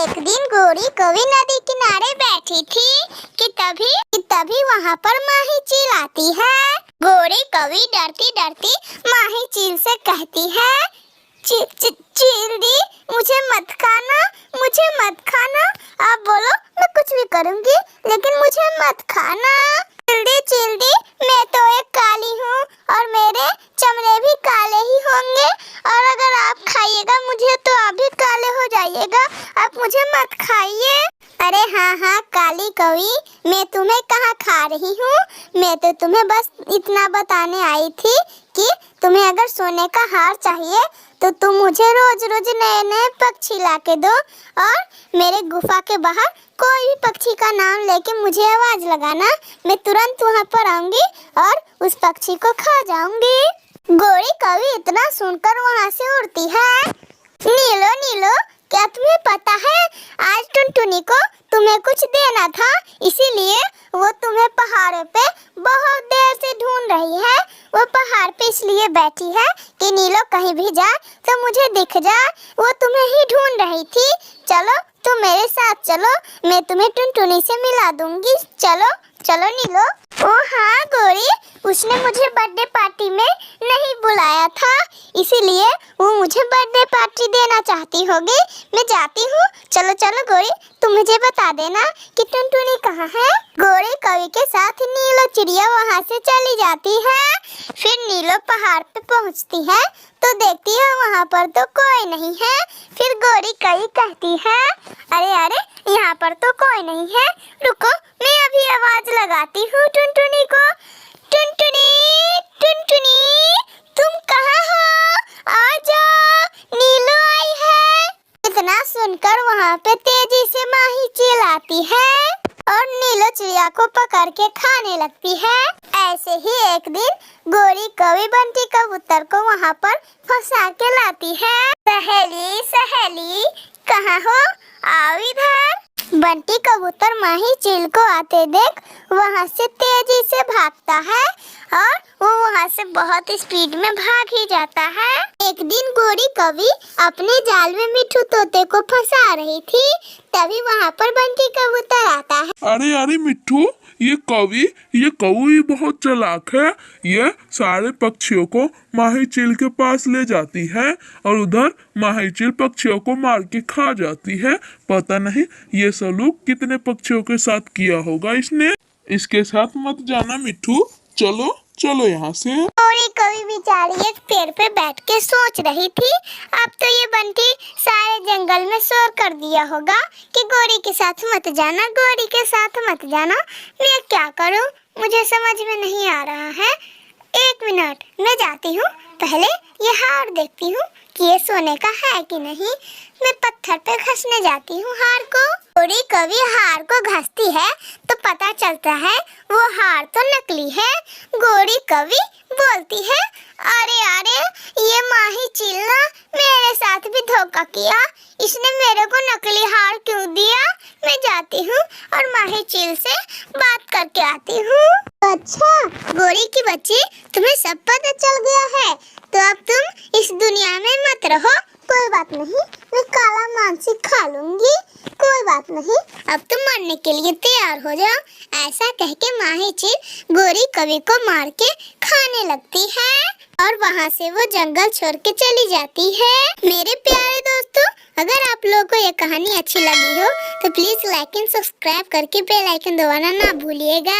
एक दिन गोरी कवि नदी किनारे बैठी थी कि तभी वहाँ पर माही चील आती है। गोरी कवि डरती डरती माही चील से कहती है, चील दी, मुझे मत खाना, मुझे मत खाना। आप बोलो, मैं कुछ भी करूँगी लेकिन मुझे मत खाना। चील दी, मैं तो एक काली हूँ और मेरे चमड़े भी काले ही होंगे, और अगर आप खाइएगा मुझे तो आप भी काले हो जाइएगा, आप मुझे मत खाइए। अरे हाँ, काली कवि, मैं तुम्हें कहाँ खा रही हूँ, मैं तो तुम्हें बस इतना बताने आई थी कि तुम्हें अगर सोने का हार चाहिए तो तुम मुझे रोज रोज नए नए पक्षी ला के दो, और मेरे गुफा के बाहर कोई भी पक्षी का नाम लेके मुझे आवाज लगाना, मैं तुरंत वहाँ पर आऊंगी और उस पक्षी को खा जाऊंगी। गोरी कवि इतना सुनकर वहाँ से उड़ती है। नीलो, क्या तुम्हें पता है आज टुनटुनी को तुम्हें कुछ देना था, इसीलिए वो तुम्हें पहाड़ों पे बहुत देर से ढूंढ रही है। वो पहाड़ पे इसलिए बैठी है कि नीलो कहीं भी जाए तो मुझे दिख जाए, वो तुम्हें ही ढूंढ रही थी। चलो तुम मेरे साथ चलो, मैं तुम्हें टुनटुनी से मिला दूंगी। चलो नीलो। ओ हाँ गोरी, उसने मुझे बर्थडे पार्टी में नहीं बुलाया था, इसीलिए वो मुझे बर्थडे पार्टी देना चाहती होगी। मैं जाती हूँ, चलो गोरी, तुम मुझे बता देना कि टुनटुनी कहाँ है। गोरी कवि के साथ नीलो चिड़िया वहाँ से चली जाती है। फिर नीलो पहाड़ पे पहुँचती है तो देखती है वहाँ पर तो कोई नहीं है। फिर गोरी कवि कहती है, अरे यहाँ पर तो कोई नहीं है, रुको मैं अभी आवाज लगाती हूँ टुनटुनी को। टुनटुनी, तुम कहाँ हो? आ जाओ, नीलो आई है। इतना सुनकर वहाँ पे तेजी से माही चील आती है और नीलो चिड़िया को पकड़ के खाने लगती है। ऐसे ही एक दिन गोरी कवि बंटी कबूतर को वहाँ पर फंसा के लाती है। सहेली कहाँ हो, आओ इधर। बंटी कबूतर माही चील को आते देख वहाँ से तेजी से भागता है और वो वहाँ से बहुत स्पीड में भाग ही जाता है। एक दिन गोरी कवि अपने जाल में मिट्ठू तोते को फंसा रही थी, तभी वहाँ पर बंटी कबूतर आता है। अरे मिट्ठू, ये कौवी बहुत चालाक है। ये सारे पक्षियों को माही चील के पास ले जाती है और उधर माही चील पक्षियों को मार के खा जाती है। पता नहीं ये सलूक कितने पक्षियों के साथ किया होगा इसने। इसके साथ मत जाना मिट्ठू, चलो यहाँ से। गोरी कवि बेचारी एक पेड़ पे बैठ के सोच रही थी, अब तो ये बंटी सारे जंगल में शोर कर दिया होगा कि गोरी के साथ मत जाना, गोरी के साथ मत जाना। मैं क्या करूं, मुझे समझ में नहीं आ रहा है। एक मिनट, मैं जाती हूँ, पहले ये हार देखती हूँ कि ये सोने का है कि नहीं। मैं पत्थर पे घसने जाती हूँ हार को। गोरी कवि हार को घसती है तो पता चलता है वो हार तो नकली है। गोरी कवि बोलती है, अरे ये माही चील ना मेरे साथ भी धोखा किया, इसने मेरे को नकली हार क्यों दिया। मैं जाती हूँ और माही चील से बात करके आती हूँ। अच्छा गोरी की बच्ची, तुम्हें सब पता चल गया है, तो अब तुम इस दुनिया में मत रहो। कोई बात नहीं, मैं काला मांस खा लूंगी, कोई बात नहीं, अब तुम मरने के लिए तैयार हो जाओ। ऐसा कह के माही चील गोरी कवि को मार के खाने लगती है और वहाँ से वो जंगल छोड़ के चली जाती है। मेरे प्यारे दोस्तों, अगर आप लोगों को ये कहानी अच्छी लगी हो तो प्लीज लाइक एंड सब्सक्राइब करके बेल आइकन दबाना ना भूलिएगा।